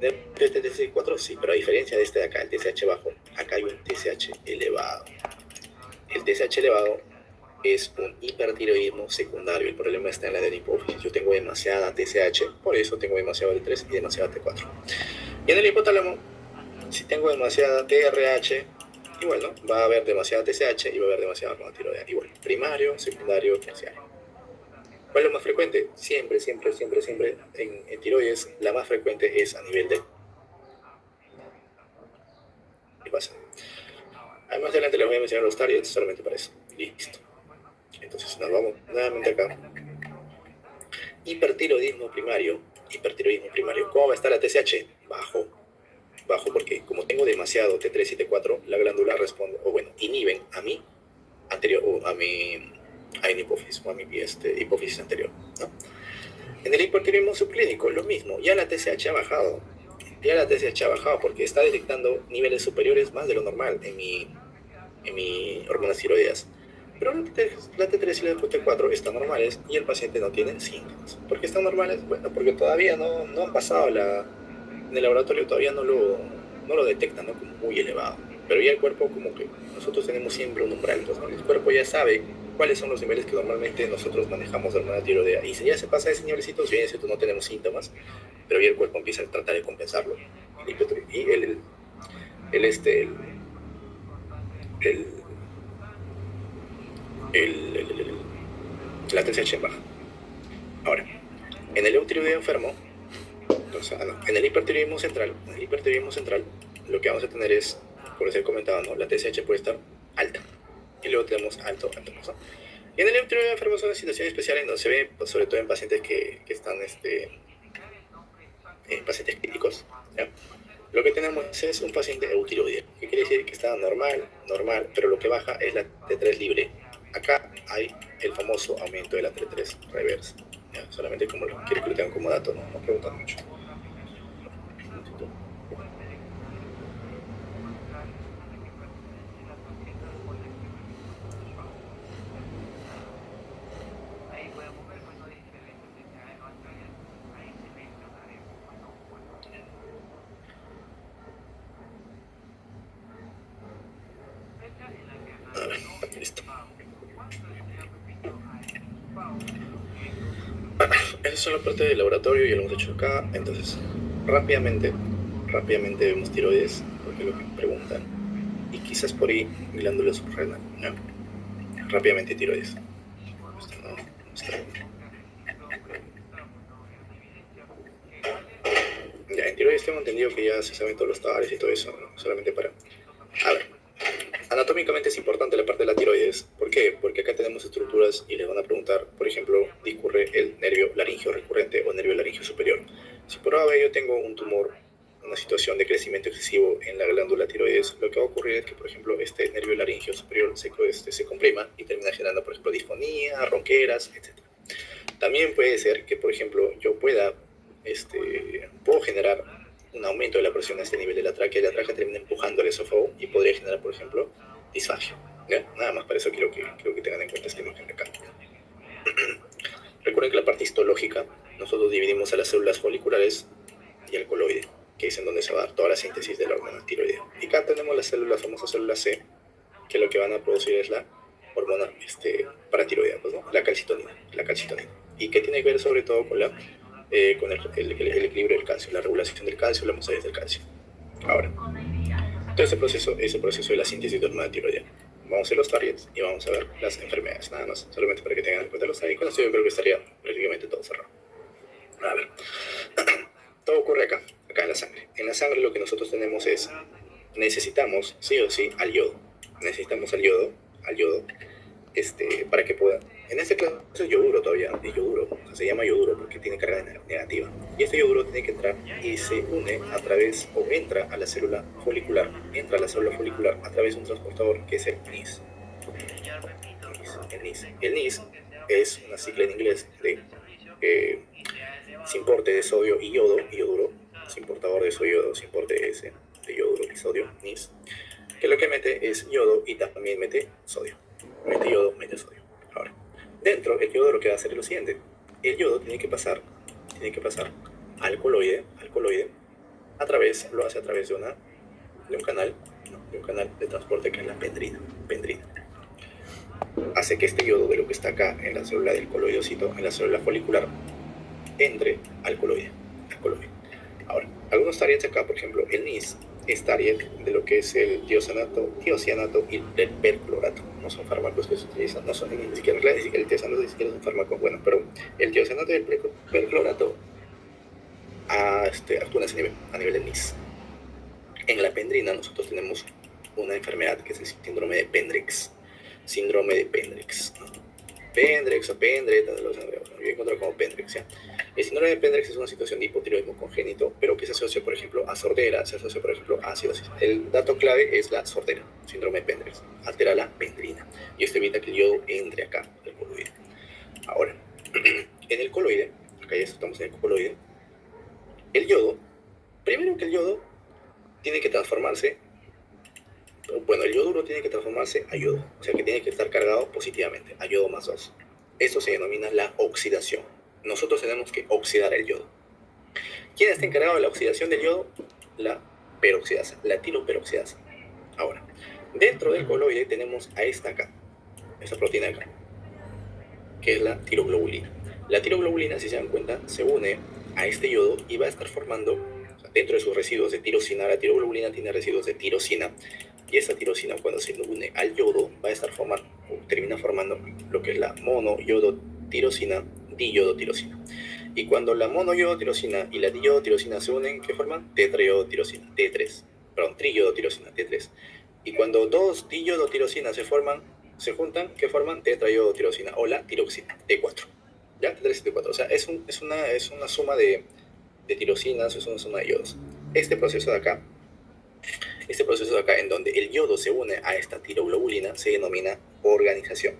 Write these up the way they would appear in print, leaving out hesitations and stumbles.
¿De TSH4? Sí, pero a diferencia de este de acá, el TSH bajo, acá hay un TSH elevado. El TSH elevado es un hipertiroidismo secundario. El problema está en la adenohipófisis. Yo tengo demasiada TSH, por eso tengo demasiado D3 y demasiada T4. Y en el hipotálamo, si tengo demasiada TRH, igual, ¿no? Va a haber demasiada TSH y va a haber demasiada hormona tiroidea. Igual, primario, secundario, terciario. ¿Cuál es lo más frecuente? Siempre, siempre, siempre, siempre en tiroides, la más frecuente es a nivel de... ¿Qué pasa? Además, adelante les voy a mencionar los targets solamente para eso. Listo. Entonces, nos vamos nuevamente acá. Hipertiroidismo primario. Hipertiroidismo primario. ¿Cómo va a estar la TSH? Bajo. Bajo porque como tengo demasiado T3 y T4, la glándula responde, o bueno, inhiben a mi anterior, o a mi hipófisis, o a mi hipófisis anterior, ¿no? En el hipertiroidismo subclínico, lo mismo. Ya la TSH ha bajado. Ya la TSH ha bajado porque está detectando niveles superiores más de lo normal en mi hormonas tiroideas. Pero la T3 y la T4 están normales y el paciente no tiene síntomas. ¿Por qué están normales? Bueno, porque todavía no han pasado en el laboratorio, todavía no lo detectan, ¿no? Como muy elevado. Pero ya el cuerpo, como que nosotros tenemos siempre un umbral, entonces, ¿no? El cuerpo ya sabe cuáles son los niveles que normalmente nosotros manejamos de hormona tiroidea. Y si ya se pasa ese nivelcito, si bien es cierto, no tenemos síntomas, pero ya el cuerpo empieza a tratar de compensarlo. Y el, este, el, el, el, el, la TSH baja. Ahora, en el eutiroideo enfermo, entonces, en el hipertiroidismo central, lo que vamos a tener es, por eso he comentado, ¿no? La TSH puede estar alta. Y luego tenemos alto, alto, ¿no? Y en el eutiroideo enfermo son situaciones especiales donde se ve, pues, sobre todo en pacientes que están, pacientes críticos, ¿ya? Lo que tenemos es un paciente eutiroideo, que quiere decir que está normal, normal, pero lo que baja es la T3 libre. Acá hay el famoso aumento de la T3 reversa. ¿Ya? Solamente como quiero que lo tengan como dato, no preguntan mucho. A ver, listo. Esa es la parte del laboratorio, ya lo hemos hecho acá. Entonces, rápidamente, rápidamente vemos tiroides, porque es lo que preguntan. Y quizás por ahí glándula suprarrenal, ¿no? Rápidamente tiroides. Esto no, ya, en tiroides tengo entendido que ya se saben todos los tares y todo eso, ¿no? Solamente para... A ver, anatómicamente es importante la parte de la tiroides. ¿Por qué? Porque acá tenemos estructuras y les van a preguntar, por ejemplo, discurre el nervio laringio recurrente o nervio laringio superior. Si por A yo tengo un tumor, una situación de crecimiento excesivo en la glándula tiroides, lo que va a ocurrir es que, por ejemplo, este nervio laringio superior se comprima y termina generando, por ejemplo, disfonía, ronqueras, etc. También puede ser que, por ejemplo, yo puedo generar un aumento de la presión a este nivel de la tráquea y la tráquea termina empujando el esófago y podría generar, por ejemplo, disfagia. ¿Ya? Nada más para eso quiero que tengan en cuenta esta imagen de acá. Recuerden que la parte histológica, nosotros dividimos a las células foliculares y al coloide, que es en donde se va a dar toda la síntesis de la hormona tiroidea. Y acá tenemos las células, famosas células C, que lo que van a producir es la hormona paratiroidea, pues, ¿no? La calcitonina, la calcitonina. Y que tiene que ver sobre todo con el equilibrio del calcio, la regulación del calcio, la hemostásis del calcio. Ahora, todo ese proceso de la síntesis de hormona tiroidea. Vamos a hacer los targets y vamos a ver las enfermedades, nada más, solamente para que tengan en cuenta los targets. Con esto yo creo que estaría prácticamente todo cerrado. A ver, todo ocurre acá en la sangre. En la sangre lo que nosotros tenemos es, necesitamos sí o sí al yodo. Necesitamos al yodo, para que pueda. En este caso es yoduro todavía, es yoduro, o sea, se llama yoduro porque tiene carga negativa. Y este yoduro tiene que entrar y se une a través, o entra a la célula folicular, a través de un transportador que es el NIS. El NIS es una sigla en inglés de sin porte de sodio y yodo, y yoduro, sin portador de sodio, sin porte de yoduro y sodio, NIS, que lo que mete es yodo y también mete sodio. Mete yodo, mete sodio. Ahora, dentro el yodo lo que va a hacer es lo siguiente. El yodo tiene que pasar al coloide, lo hace a través de un canal, ¿no? De un canal de transporte que es la pendrina. Hace que este yodo de lo que está acá en la célula del coloidocito, en la célula folicular, entre al coloide. Ahora, algunos targets acá, por ejemplo, el NIS es target de lo que es el tiocianato y el perclorato. No son fármacos que se utilizan, no son ni siquiera el tiocianato ni siquiera es un fármaco bueno, pero el tiocianato y el perclorato actúan a nivel del NIS. En la pendrina nosotros tenemos una enfermedad que es el síndrome de Pendrex. Pendrex o Pendret, yo encuentro como Pendrex, ¿ya? El síndrome de Pendrex es una situación de hipotiroidismo congénito, pero que se asocia, por ejemplo, a sordera, se asocia, por ejemplo, a acidosis. El dato clave es la sordera, síndrome de Pendrex. Altera la pendrina y esto evita que el yodo entre acá, en el coloide. Ahora, en el coloide, acá ya estamos en el coloide, el yodo, primero que el yodo tiene que transformarse, bueno, el yoduro tiene que transformarse a yodo, o sea que tiene que estar cargado positivamente, a yodo más 2. Esto se denomina la oxidación. Nosotros tenemos que oxidar el yodo. ¿Quién está encargado de la oxidación del yodo? La peroxidasa, la tiroperoxidasa. Ahora, dentro del coloide tenemos a esta proteína acá, que es la tiroglobulina. La tiroglobulina, si se dan cuenta, se une a este yodo y va a estar formando, dentro de sus residuos de tirosina, la tiroglobulina tiene residuos de tirosina, y esta tirosina cuando se une al yodo va a termina formando lo que es la monoyodotirosina, diyodotirosina. Y cuando la monoyodotirosina y la diyodotirosina se unen, ¿qué forman? Tetrayodotirosina, T3. Perdón, triyodotirosina, T3. Y cuando dos diyodotirosinas se juntan, ¿qué forman? Tetrayodotirosina o la tiroxina, T4. ¿Ya? T3 y T4. O sea, es una suma de tirosinas, es una suma de yodos. Este proceso de acá, en donde el yodo se une a esta tiroglobulina, se denomina organización.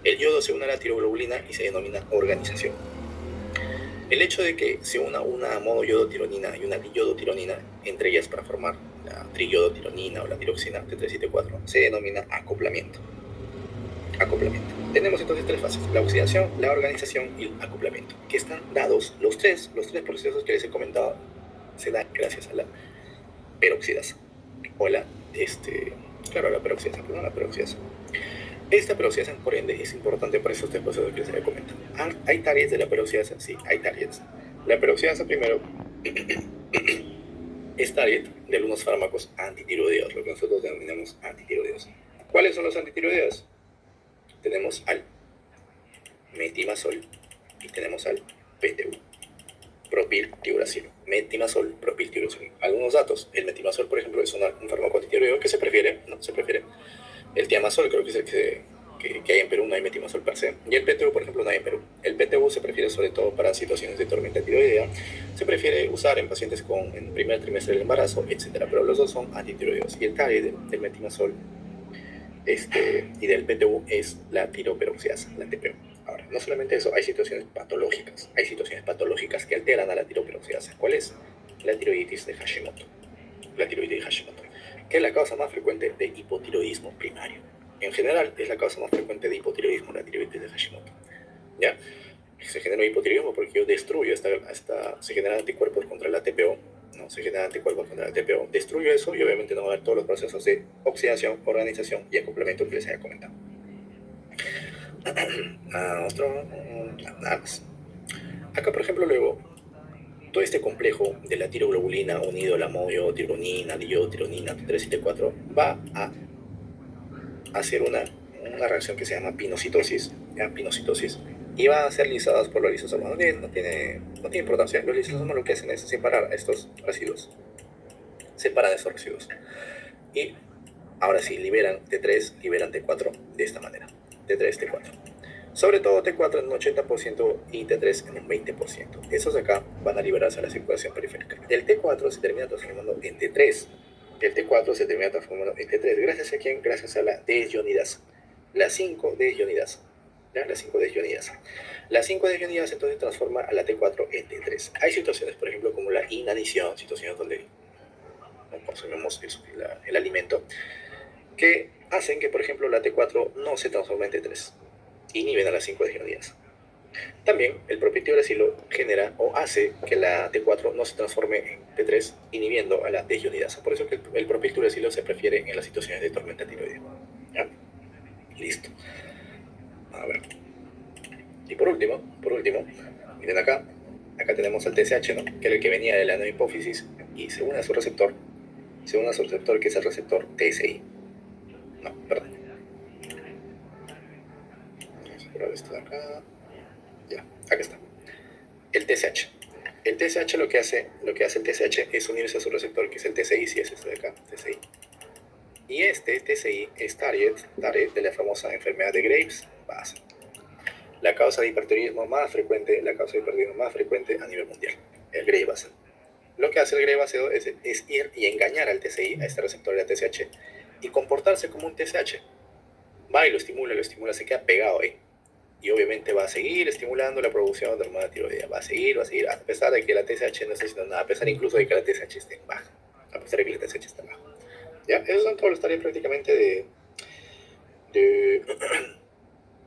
El yodo se une a la tiroglobulina y se denomina organización. El hecho de que se una una monoyodotironina y una diyodotironina, entre ellas para formar la triyodotironina o la tiroxina T3 y T4, se denomina acoplamiento. Tenemos entonces tres fases: la oxidación, la organización y el acoplamiento, que están dados los tres procesos que les he comentado, se dan gracias a la peroxidasa. O la peroxidasa. Esta peroxidasa, por ende, es importante para esos tres procesos que les había comentado. ¿Hay targets de la peroxidasa? Sí, hay targets. La peroxidasa, primero, es target de algunos fármacos antitiroideos, lo que nosotros denominamos antitiroideos. ¿Cuáles son los antitiroideos? Tenemos al metimazol y tenemos al PTU, propiltiuracilo. Metimazol, propiltiuracilo. Algunos datos: el metimazol, por ejemplo, es un fármaco antitiroideo que se prefiere. El tiamazol creo que es el que hay en Perú, no hay metimazol per se. Y el PTU, por ejemplo, no hay en Perú. El PTU se prefiere sobre todo para situaciones de tormenta tiroidea. Se prefiere usar en pacientes en primer trimestre del embarazo, etc. Pero los dos son antitiroideos. Y el target del metimazol y del PTU es la tiroperoxidasa, la TPO. Ahora, no solamente eso, hay situaciones patológicas. Hay situaciones patológicas que alteran a la tiroperoxidasa. ¿Cuál es? La tiroiditis de Hashimoto. Que es la causa más frecuente de hipotiroidismo primario. En general, es la causa más frecuente de hipotiroidismo, la tiroiditis de Hashimoto. ¿Ya? Se genera hipotiroidismo porque yo destruyo se generan anticuerpos contra la TPO, ¿no? Destruyo eso y obviamente no va a haber todos los procesos de oxidación, organización y acoplamiento que les haya comentado. Nada más. Acá, por ejemplo, luego, todo este complejo de la tiroglobulina unido a la monoyodotironina, diyodotironina, T3 y T4 va a hacer una reacción que se llama pinocitosis, y van a ser lisadas por los lisosomas. No tiene importancia. Los lisosomas lo que hacen es separar estos residuos. Y ahora sí, liberan T3, liberan T4 de esta manera. T3, T4. Sobre todo T4 en un 80% y T3 en un 20%. Esos de acá van a liberarse a la circulación periférica. El T4 se termina transformando en T3. ¿Gracias a quién? Gracias a la desionidasa. La 5-desionidasa. La 5-desionidasa. La 5-desionidasa entonces transforma a la T4 en T3. Hay situaciones, por ejemplo, como la inanición, situaciones donde no consumimos el alimento, que hacen que, por ejemplo, la T4 no se transforme en T3. Inhiben a la 5-desionidasa. También el propio tiuracilo genera o hace que la T4 no se transforme en T3, inhibiendo a la dehidrogenasa. Por eso que el propio tiuracilo se prefiere en las situaciones de tormenta tiroidea. ¿Ya? Listo. A ver. Y por último, miren acá. Acá tenemos al TSH, ¿no? Que era el que venía de la hipófisis y se une a su receptor. Se une a su receptor, que es el receptor TSI. No, perdón. Vamos a probar esto de acá. Ya, acá está. El TSH. El TSH lo que hace el TSH es unirse a su receptor, que es el TSI, si es este de acá, TSI. Y este TSI es target de la famosa enfermedad de Graves base. La causa de hipertiroidismo más frecuente, a nivel mundial, el Graves base. Lo que hace el Graves ácido es ir y engañar al TSI, a este receptor de la TSH, y comportarse como un TSH. Va y lo estimula, se queda pegado ahí. Y obviamente va a seguir estimulando la producción de hormona tiroidea. Va a seguir, a pesar de que la TSH no esté haciendo nada, a pesar incluso de que la TSH esté baja. A pesar de que la TSH está baja. ¿Ya? Esos son todos los tareas prácticamente de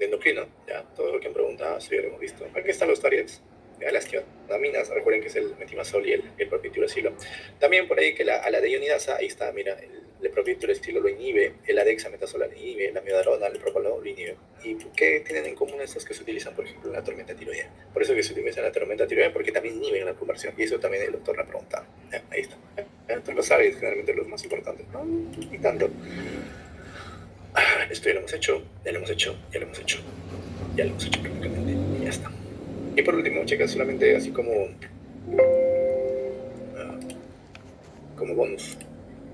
endocrino. ¿Ya? Todo lo que han preguntado, si ya lo hemos visto. Aquí están los targets. ¿Ya? Las tiamaminas, recuerden que es el metimazol y el propio tiuracilo. También por ahí que a la deionidasa, ahí está, mira, el propio tiuracilo lo inhibe, el adexametasol lo inhibe, la miodarona, el propolol lo inhibe. ¿Y qué tienen en común estos que se utilizan, por ejemplo, en la tormenta tiroidea? Por eso que se utiliza la tormenta tiroidea, porque también inhiben la conversión. Y eso también el doctor me ha preguntado. ¿Ya? Ahí está. Tú lo sabes, generalmente los más importantes. No, ni tanto. Esto ya lo hemos hecho prácticamente. Y ya está. Y por último, chicas, solamente así como bonus.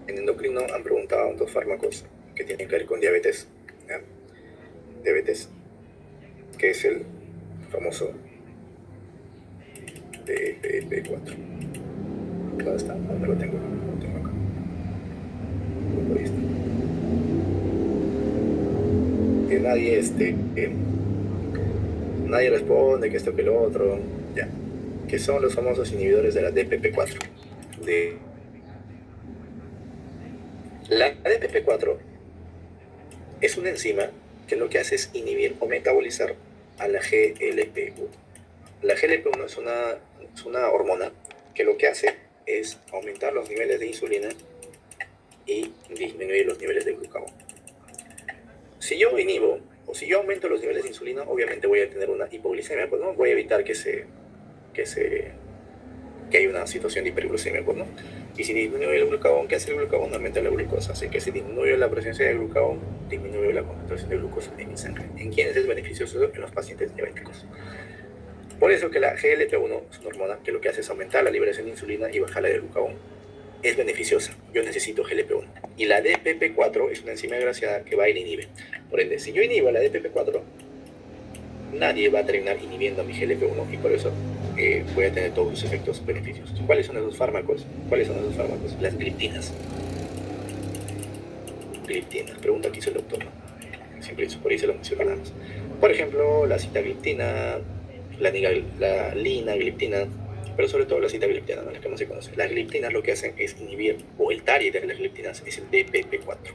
En endocrino han preguntado dos fármacos que tienen que ver con diabetes. ¿Ya? Diabetes, que es el famoso DPP4. ¿Dónde está? ¿Dónde lo tengo? Lo tengo acá. Ahí está. Que nadie responde, que esto que lo otro. Ya. Que son los famosos inhibidores de la DPP4. La DPP4 es una enzima que lo que hace es inhibir o metabolizar a la GLP1. La GLP1 es una hormona que lo que hace es aumentar los niveles de insulina y disminuir los niveles de glucagón. Si yo inhibo o si yo aumento los niveles de insulina, obviamente voy a tener una hipoglicemia, pues no voy a evitar que haya una situación de hiperglucemia, pues no. Y si disminuye el glucagón, ¿qué hace el glucagón? Aumenta la glucosa. Así que si disminuye la presencia de glucagón, disminuye la concentración de glucosa en mi sangre. ¿En quiénes es beneficioso? En los pacientes diabéticos. Por eso que la GLP1 es una hormona que lo que hace es aumentar la liberación de insulina y bajar la de glucagón. Es beneficiosa. Yo necesito GLP1. Y la DPP4 es una enzima desgraciada que va y la inhibe. Por ende, si yo inhibo la DPP4, nadie va a terminar inhibiendo mi GLP1 y por eso voy a tener todos los efectos beneficiosos. ¿Cuáles son esos fármacos? Las gliptinas. Pregunta que hizo el doctor, ¿no? Siempre por ahí se lo mencionamos. Por ejemplo, la sitagliptina, la linagliptina, pero sobre todo la sitagliptina, ¿no? La que más se conoce. Las gliptinas lo que hacen es inhibir, o el target de las gliptinas es el DPP4.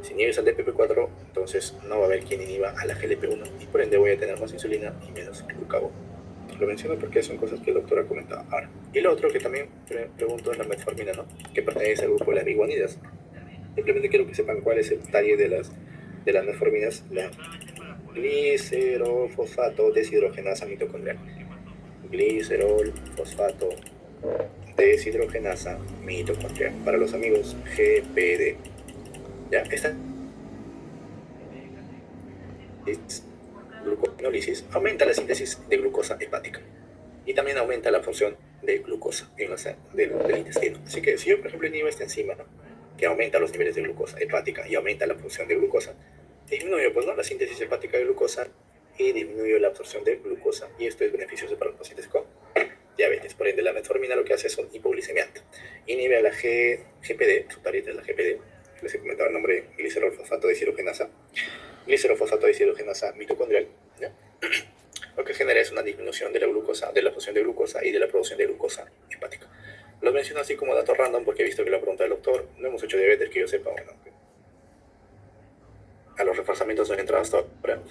Si inhibes al DPP4, entonces no va a haber quien inhiba a la GLP1 y por ende voy a tener más insulina y menos glucagón. Lo menciono porque son cosas que el doctor ha comentado ahora. Y lo otro que también pregunto es la metformina, ¿no? Que pertenece al grupo de las biguanidas. Simplemente quiero que sepan cuál es el talle de las metforminas. La glicerol-fosfato deshidrogenasa mitocondrial. Glicerol-fosfato deshidrogenasa mitocondrial. Para los amigos, GPD. ¿Ya? Esta glucosinólisis aumenta la síntesis de glucosa hepática y también aumenta la función de glucosa del intestino. Así que si yo, por ejemplo, inhibo esta enzima, ¿no? Que aumenta los niveles de glucosa hepática y aumenta la función de glucosa, disminuyo pues, ¿no? la síntesis hepática de glucosa y disminuyo la absorción de glucosa, y esto es beneficioso para los pacientes con diabetes. Por ende, la metformina lo que hace es un hipoglicemiante. Inhibe a la GPD, su target es la GPD, les he comentado el nombre, glicerol-fosfato deshidrogenasa mitocondrial, ¿ya? Lo que genera es una disminución de la glucosa, de la función de glucosa y de la producción de glucosa hepática. Lo menciono así como dato random porque he visto que la pregunta del doctor, no hemos hecho diabetes que yo sepa, bueno, a los reforzamientos no he entrado hasta ahora.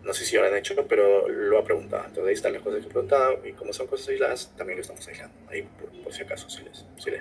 No sé si lo han hecho, pero lo ha preguntado. Entonces ahí están las cosas que he preguntado y como son cosas aisladas, también lo estamos aislando. Ahí por si acaso, si les